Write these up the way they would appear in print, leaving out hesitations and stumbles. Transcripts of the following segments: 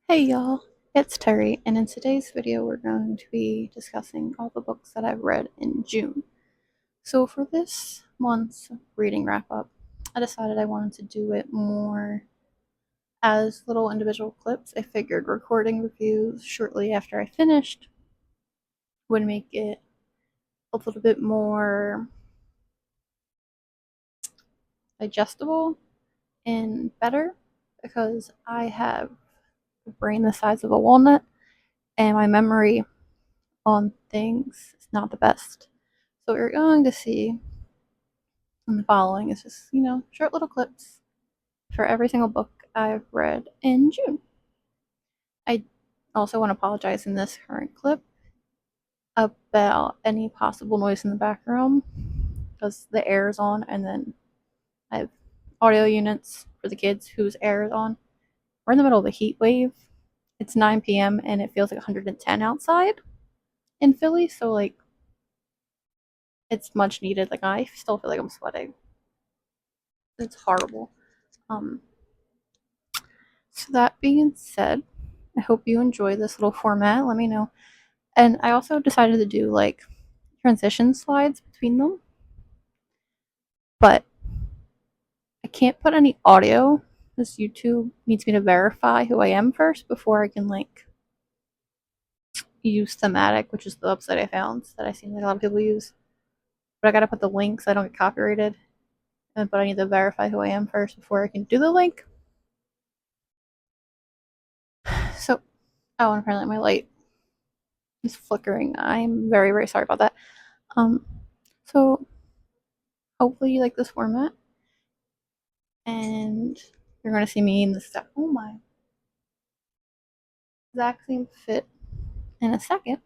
Hey y'all, it's Terry, and in today's video we're going to be discussing all the books that I've read in June. So for this month's reading wrap up, I decided I wanted to do it more as little individual clips. I figured recording reviews shortly after I finished would make it a little bit more digestible and better because I have a brain the size of a walnut and my memory on things is not the best. So what you're going to see in the following is just, short little clips for every single book I've read in June. I also want to apologize in this current clip about any possible noise in the background because the air is on, and then I have audio units for the kids whose air is on. We're in the middle of a heat wave. It's 9 p.m. and it feels like 110 outside in Philly, so it's much needed. I still feel like I'm sweating. It's horrible. Um, so that being said, I hope you enjoy this little format. Let me know. And I also decided to do transition slides between them, but I can't put any audio because YouTube needs me to verify who I am first before I can use thematic, which is the website I found that I seen a lot of people use. But I gotta put the link so I don't get copyrighted. But I need to verify who I am first before I can do the link. So, oh, and apparently my light is flickering. I'm very, very sorry about that. So hopefully you like this format, and you're gonna see me in the exact same fit in a second,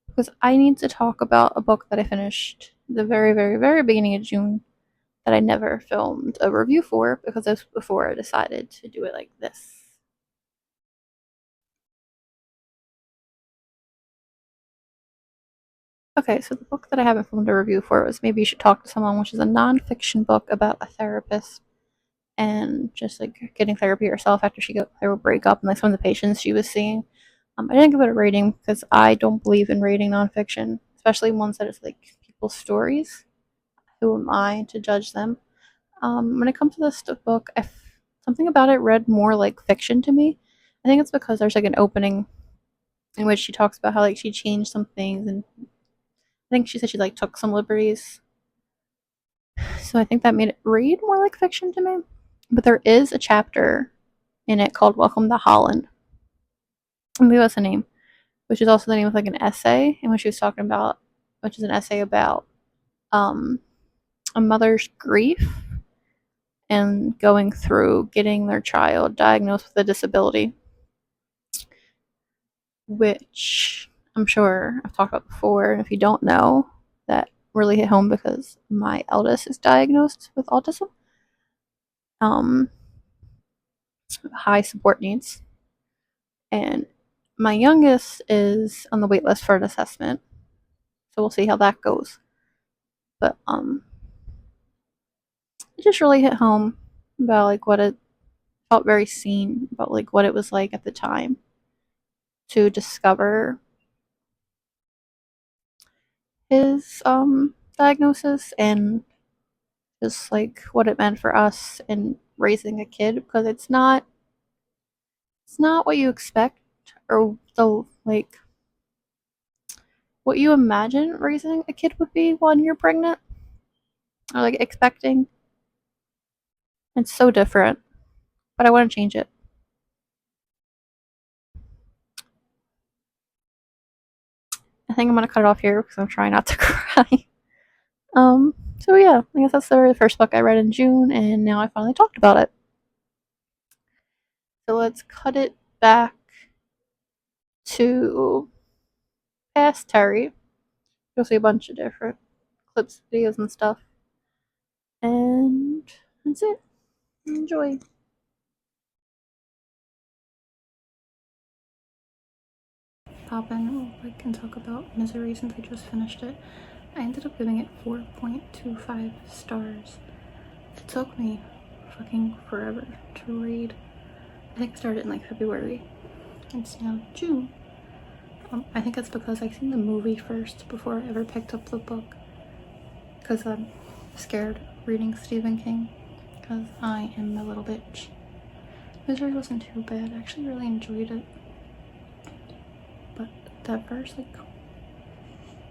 because I need to talk about a book that I finished the very, very, very beginning of June that I never filmed a review for because that's before I decided to do it like this. Okay, so the book that I haven't filmed a review for was Maybe You Should Talk to Someone, which is a nonfiction book about a therapist and just getting therapy herself after she got through a breakup and some of the patients she was seeing. I didn't give it a rating because I don't believe in rating nonfiction, especially ones that is people's stories. Who am I to judge them? When it comes to this book, something about it read more like fiction to me. I think it's because there's an opening in which she talks about how she changed some things, and I think she said she took some liberties. So I think that made it read more like fiction to me. But there is a chapter in it called Welcome to Holland. I believe that's the name, which is also the name of an essay, in which she was talking about, which is an essay about um, a mother's grief and going through getting their child diagnosed with a disability, which I'm sure I've talked about before. And if you don't know, that really hit home because my eldest is diagnosed with autism, um, high support needs, and my youngest is on the wait list for an assessment. So we'll see how that goes. But it just really hit home about what it felt very seen about what it was like at the time to discover his diagnosis, and just what it meant for us in raising a kid, because it's not what you expect, or the what you imagine raising a kid would be when you're pregnant or expecting. It's so different, but I want to change it. I think I'm gonna cut it off here because I'm trying not to cry. So yeah, I guess that's the very first book I read in June, and now I finally talked about it. So let's cut it back to past Terry. You'll see a bunch of different clips, videos, and stuff. And that's it. Enjoy. Pop in real quick and talk about Misery since I just finished it. I ended up giving it 4.25 stars. It took me fucking forever to read. I think I started in February. It's now June. I think it's because I seen the movie first before I ever picked up the book. Because I'm scared reading Stephen King. Because I am a little bitch. Misery wasn't too bad. I actually really enjoyed it. But that first, like,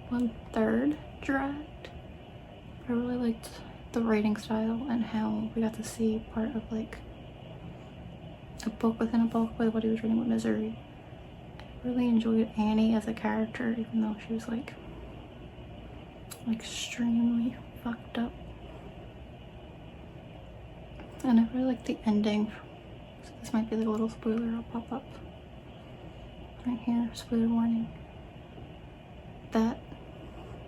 1/3 dragged. I really liked the writing style and how we got to see part of, like, a book within a book by what he was reading with Misery. I really enjoyed Annie as a character, even though she was, like extremely fucked up. And I really like the ending. So this might be like a little spoiler, I'll pop up right here, spoiler warning. That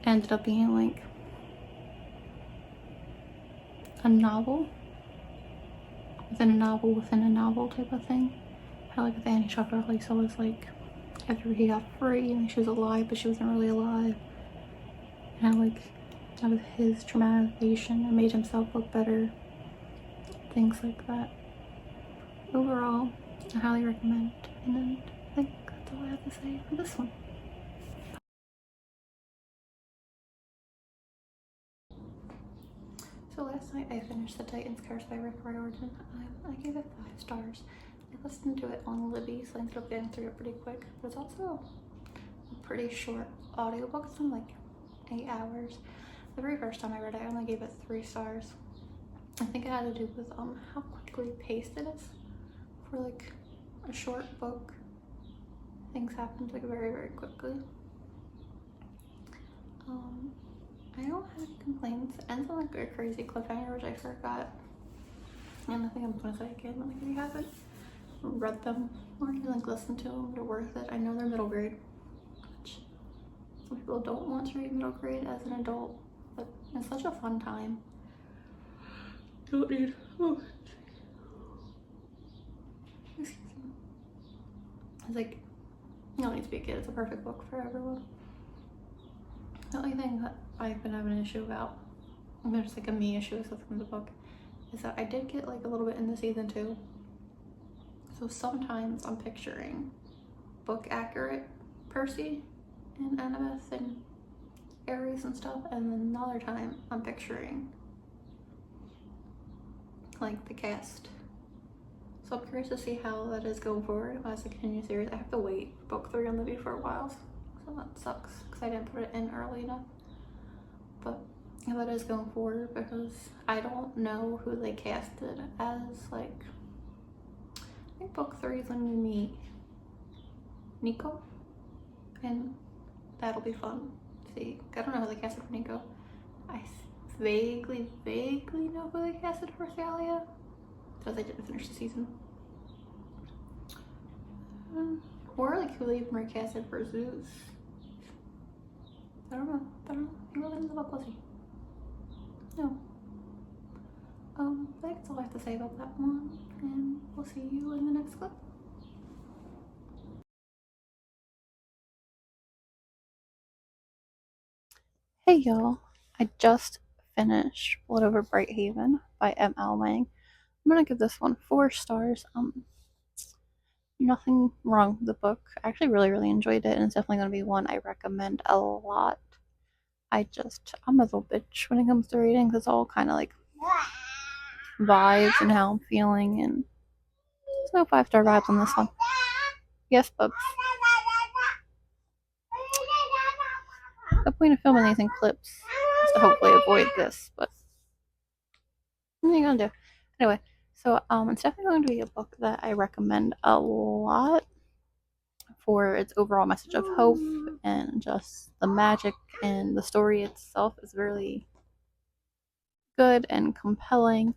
ended up being like a novel within a novel within a novel type of thing. How like with Annie Chopper, like so was like after he got free and she was alive but she wasn't really alive. And how like that was his traumatization and made himself look better. Things like that. Overall, I highly recommend. And then I think that's all I have to say for this one. So last night I finished The Titan's Curse by Rick Riordan. I gave it 5 stars. I listened to it on Libby, so I ended up getting through it pretty quick. But it's also a pretty short audiobook. It's only like 8 hours. The very first time I read it, I only gave it 3 stars. I think it had to do with how quickly paced it is for like a short book. Things happen like very, very quickly. I don't have any complaints. It ends on like a crazy cliffhanger, which I forgot. And I think I'm gonna say again, like if you haven't read them or you like listen to them, they're worth it. I know they're middle grade, which some people don't want to read middle grade as an adult, but it's such a fun time. You don't need, excuse me. It's like, you don't need to be a kid, it's a perfect book for everyone. The only thing that I've been having an issue about, and there's like a me issue with the book, is that I did get like a little bit in the season 2. So sometimes I'm picturing book accurate Percy and Annabeth and Ares and stuff, and then another time I'm picturing like the cast. So I'm curious to see how that is going forward as a continued series. I have to wait for book 3 on Libby for a while, so that sucks because I didn't put it in early enough. But how that is going forward, because I don't know who they casted as like, I think book 3 is when we meet Nico, and that'll be fun to see. I don't know who they casted for Nico. I vaguely know who they casted for Thalia, because I didn't finish the season. Or like who they even recasted for Zeus. I don't know. He wasn't in the book, was he? No. I think that's all I have to say about that one, and we'll see you in the next clip. Hey y'all, I just finished Blood Over Bright Haven by M.L. Wang. I'm gonna give this one 4 stars. Nothing wrong with the book. I actually really enjoyed it, and it's definitely gonna be one I recommend a lot. I'm a little bitch when it comes to reading, because it's all kind of like vibes and how I'm feeling, and there's no 5-star vibes on this one. Yes, bubs. The point of filming these in clips is to hopefully avoid this, but what are you gonna do? Anyway, so it's definitely going to be a book that I recommend a lot for its overall message of hope, and just the magic, and the story itself is really good and compelling.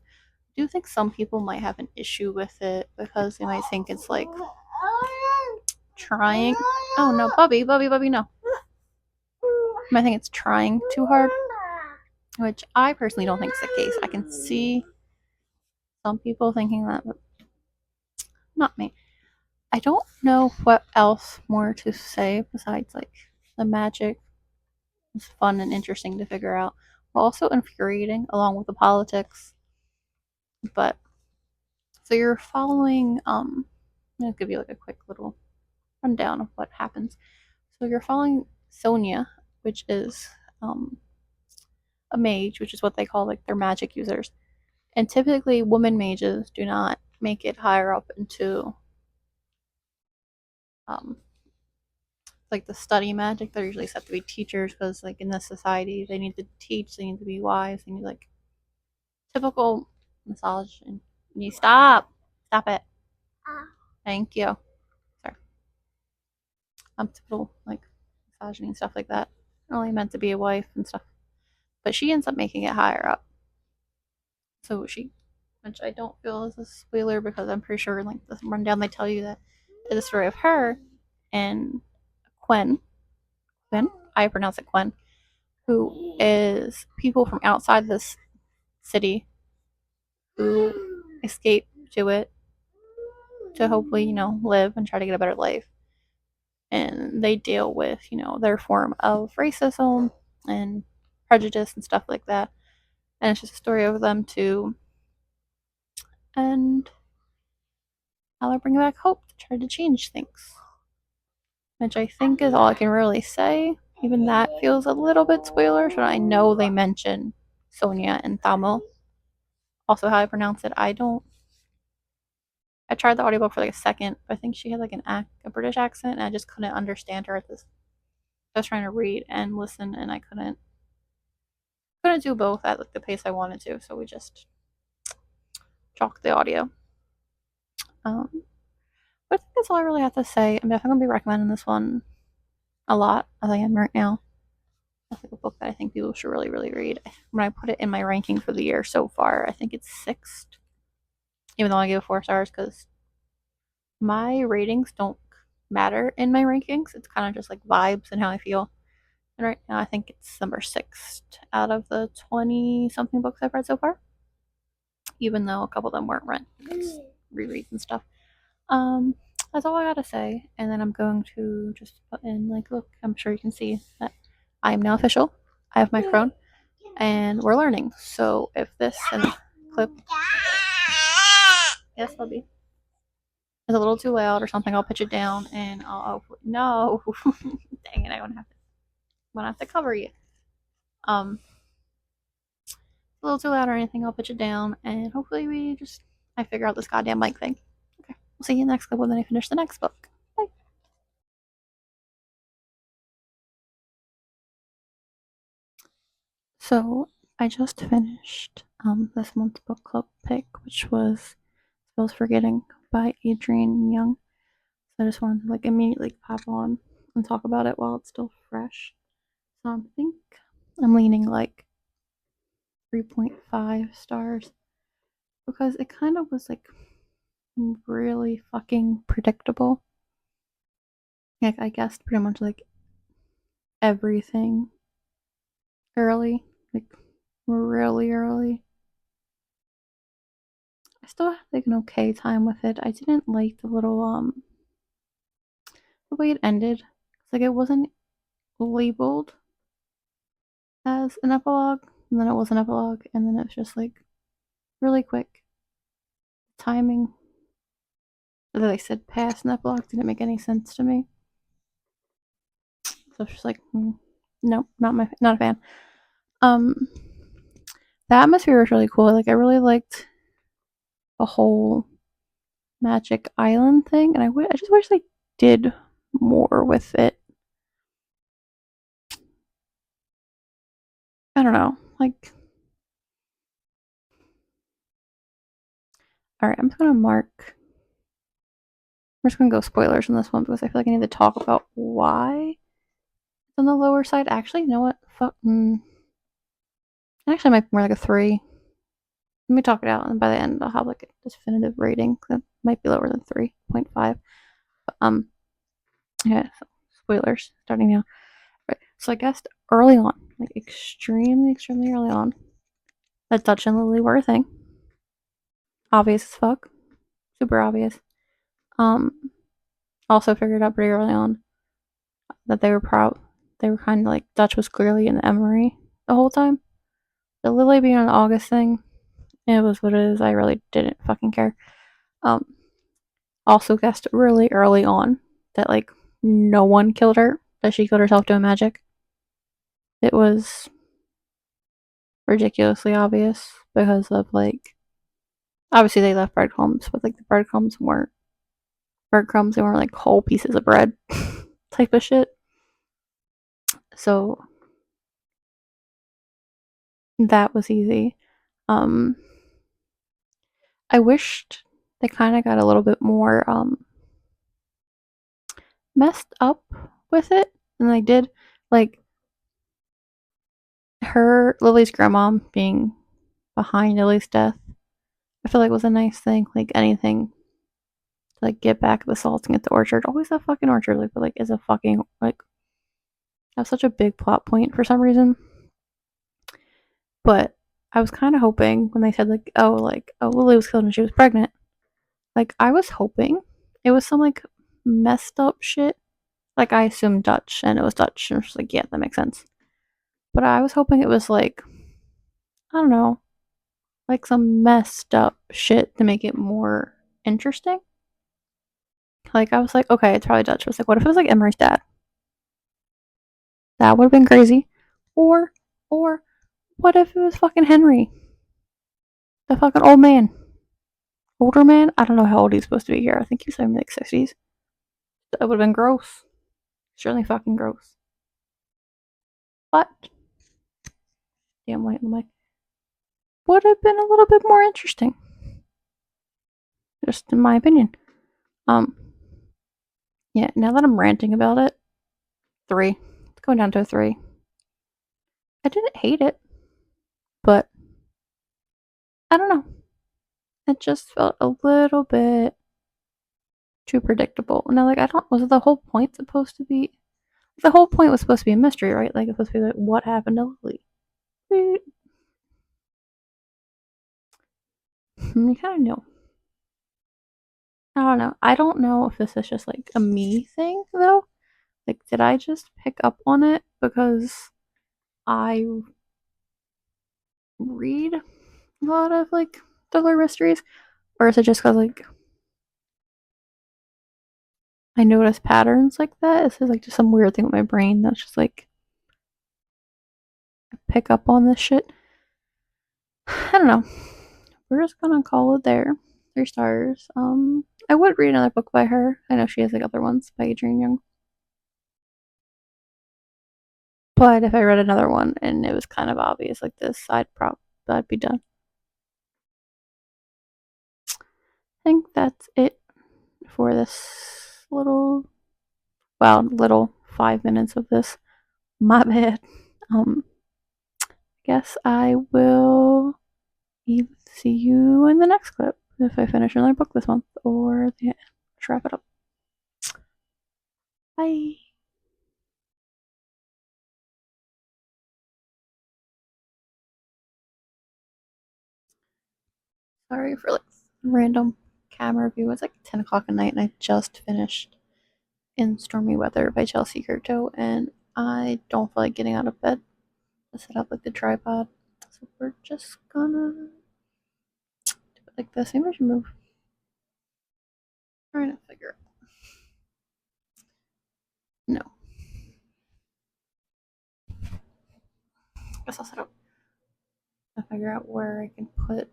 I do think some people might have an issue with it because they might think it's like trying. Oh no, Bubby, no. I think it's trying too hard, which I personally don't think is the case. I can see some people thinking that, but not me. I don't know what else more to say besides like the magic is fun and interesting to figure out, but also infuriating along with the politics. But so you're following I'm gonna give you like a quick little rundown of what happens. So you're following Sonia, which is um, a mage, which is what they call like their magic users. And typically, women mages do not make it higher up into um, like the study magic. They're usually set to be teachers because, like in this society, they need to teach, they need to be wise, they need like typical massage. And you stop it. Thank you. Sorry, typical like misogyny and stuff like that. Only meant to be a wife and stuff, but she ends up making it higher up. So she, which I don't feel is a spoiler because I'm pretty sure like the rundown they tell you that is the story of her and Quen. Quen, I pronounce it Quen, who is people from outside this city who escape to it to hopefully, live and try to get a better life. And they deal with, their form of racism and prejudice and stuff like that. And it's just a story of them too. And how they're bringing back hope to try to change things. Which I think is all I can really say. Even that feels a little bit spoilerish, but I know they mention Sonia and Tamil. Also, how I pronounce it, I don't. I tried the audiobook for like a second, but I think she had like a British accent, and I just couldn't understand her at this. I was trying to read and listen, and I couldn't do both at like the pace I wanted to, so we just chalked the audio. But I think that's all I really have to say. I'm definitely gonna be recommending this one a lot as I am right now. That's like a book that I think people should really, really read. When I put it in my ranking for the year so far, I think it's sixth, even though I give it 4 stars because my ratings don't matter in my rankings. It's kind of just like vibes and how I feel. And right now, I think it's number 6 out of the 20 something books I've read so far, even though a couple of them weren't read. It's rereads and stuff. Um, that's all I gotta say. And then I'm going to just put in, like, look, I'm sure you can see that I am now official. I have my crone, and we're learning. So if this and clip, yes, Bubby, is a little too loud or something, I'll pitch it down and no, dang it, I won't have to cover you. A little too loud or anything, I'll pitch it down, and hopefully I figure out this goddamn mic thing. Okay, we'll see you in the next clip when I finish the next book. Bye. So I just finished this month's book club pick, which was Spells Forgetting by Adrienne Young. So I just wanted to like immediately pop on and talk about it while it's still fresh. So I think I'm leaning like 3.5 stars because it kind of was like really fucking predictable. Like I guessed pretty much like everything early, like really early. I still had like an okay time with it. I didn't like the way it ended. Like it wasn't labeled as an epilogue, and then it was an epilogue, and then it was just like really quick. Timing that they said past an epilogue didn't make any sense to me. So it's just like, nope, not a fan. Um, the atmosphere was really cool. Like I really liked the whole Magic Island thing, and I just wish they did more with it. I don't know, like, all right, I'm just gonna mark. We're just gonna go spoilers on this one because I feel like I need to talk about why it's on the lower side. Actually, you know what? Actually, it might be more like a 3. Let me talk it out, and by the end, I'll have like a definitive rating that might be lower than 3.5. But, yeah. So spoilers starting now. Right. So I guessed early on, like extremely early on, that Dutch and Lily were a thing. Obvious as fuck, super obvious. Um, also figured out pretty early on that they were kind of like Dutch was clearly in Emery the whole time. The Lily being an August thing, it was what it is. I really didn't fucking care. Um, also guessed really early on that like no one killed her, that she killed herself doing magic. It was ridiculously obvious because of like obviously they left breadcrumbs, but like the breadcrumbs weren't breadcrumbs, they weren't like whole pieces of bread type of shit. So that was easy. Um I wished they kind of got a little bit more messed up with it than they did. Like her Lily's grandma being behind Lily's death, I feel like was a nice thing. Like anything to like get back the salting at the orchard. Always that fucking orchard, like but like is a fucking like that's such a big plot point for some reason. But I was kind of hoping when they said like oh Lily was killed when she was pregnant. Like I was hoping it was some like messed up shit. Like I assumed Dutch and it was Dutch and I was like yeah that makes sense. But I was hoping it was like I don't know like some messed up shit to make it more interesting. Like I was like okay it's probably Dutch. I was like what if it was like Emery's dad? That would have been crazy. Or or what if it was fucking Henry? The fucking old man. Older man? I don't know how old he's supposed to be here. I think he's in like 60s. That would have been gross. Surely fucking gross. But damn white in the mic. Would have been a little bit more interesting. Just in my opinion. Um yeah, now that I'm ranting about it, 3. It's going down to a 3. I didn't hate it, but I don't know. It just felt a little bit too predictable. Now, like, I don't. Was the whole point supposed to be? The whole point was supposed to be a mystery, right? Like, it's supposed to be like, what happened to Lily? You kind of knew. I don't know. I don't know if this is just like a me thing, though. Like, did I just pick up on it because I read a lot of like thriller mysteries? Or is it just because like I notice patterns like that? Is it like just some weird thing with my brain that's just like I pick up on this shit? I don't know. We're just gonna call it there. 3 stars. I would read another book by her. I know she has like other ones by Adrienne Young. But if I read another one and it was kind of obvious like this, I'd be done. I think that's it for this little 5 minutes of this. My bad. Guess I will see you in the next clip if I finish another book this month or yeah, let's wrap it up. Bye. Sorry for like random camera view. It's like 10 o'clock at night and I just finished In Stormy Weather by Chelsea Curto and I don't feel like getting out of bed to set up like the tripod. So we're just gonna do it like this. Maybe I should move. Trying to figure out. No. I guess I'll set up to figure out where I can put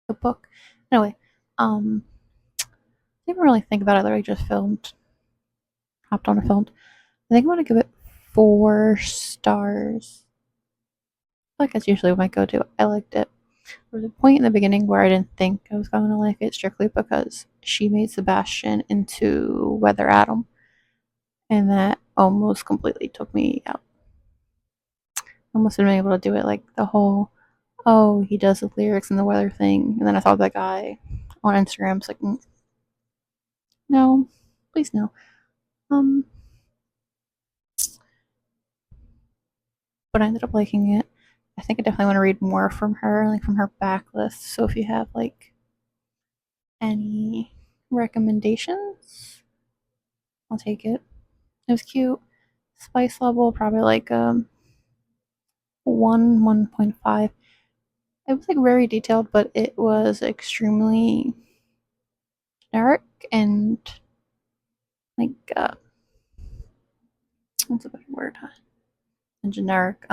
the book. Anyway, didn't really think about it. I just hopped on and filmed. I think I'm gonna give it 4 stars. Like that's usually what I go to. I liked it. There was a point in the beginning where I didn't think I was going to like it strictly because she made Sebastian into Weather Atom, and that almost completely took me out. I almost didn't be able to do it like the whole oh he does the lyrics and the weather thing, and then I saw that guy on Instagram. It's like no, please no. Um, but I ended up liking it. I think I definitely want to read more from her, like from her backlist. So if you have like any recommendations, I'll take it. It was cute. Spice level probably like 1.5. It was like very detailed, but it was extremely generic and like what's a better word? Generic.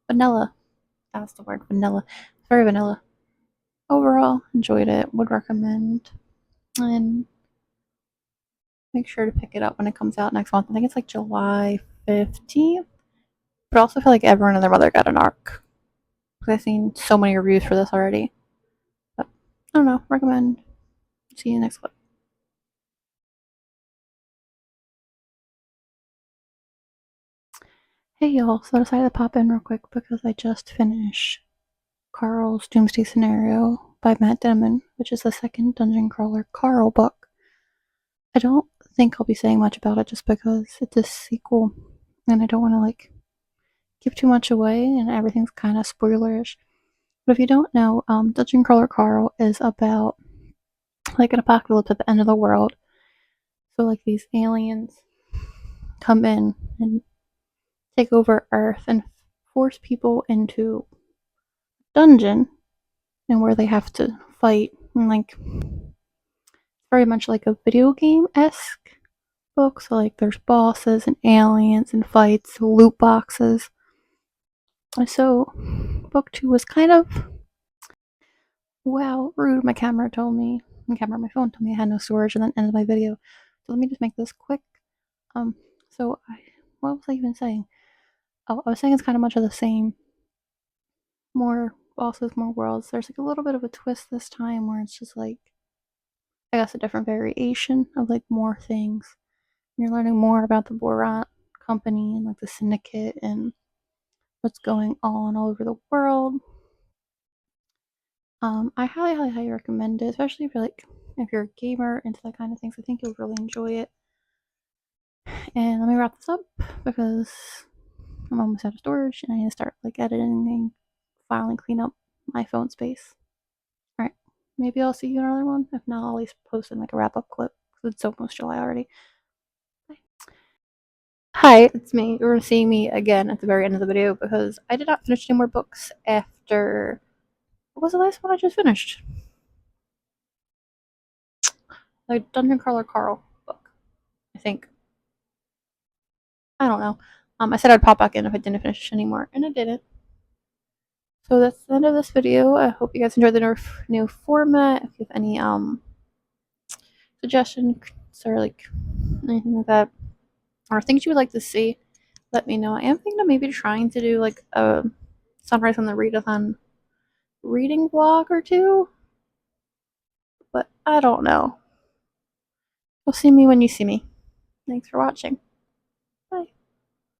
Vanilla. That's the word. Vanilla. It's very vanilla. Overall, enjoyed it. Would recommend. And make sure to pick it up when it comes out next month. I think it's like July 15th. But I also feel like everyone and their mother got an arc. Because I've seen so many reviews for this already. But I don't know. Recommend. See you next clip. Hey y'all, so I decided to pop in real quick because I just finished Carl's Doomsday Scenario by Matt Denman, which is the second Dungeon Crawler Carl book. I don't think I'll be saying much about it just because it's a sequel and I don't want to give too much away and everything's kind of spoilerish. But if you don't know, Dungeon Crawler Carl is about an apocalypse at the end of the world. So these aliens come in and take over Earth and force people into a dungeon and where they have to fight and very much like a video game esque book. So there's bosses and aliens and fights, loot boxes. So book two was kind of rude. My phone told me I had no storage and then ended my video. So let me just make this quick. So what was I even saying? Oh, I was saying it's kind of much of the same. More bosses, more worlds. There's a little bit of a twist this time where it's just I guess a different variation of more things. You're learning more about the Rant company and the syndicate and what's going on all over the world. I highly, highly, highly recommend it, especially if you're a gamer into that kind of things. I think you'll really enjoy it. And let me wrap this up because I'm almost out of storage and I need to start editing and finally clean up my phone space. All right, maybe I'll see you in another one. If not, I'll at least post in a wrap up clip because it's almost July already. Bye. Hi, it's me. You're seeing me again at the very end of the video because I did not finish any more books after. What was the last one I just finished? The Dungeon Crawler Carl book, I think. I don't know. I said I'd pop back in if I didn't finish anymore, and I didn't. So that's the end of this video. I hope you guys enjoyed the new format. If you have any suggestions or anything like that, or things you would like to see, let me know. I am thinking of maybe trying to do a Sunrise on the Readathon reading vlog or two, but I don't know. You'll see me when you see me. Thanks for watching.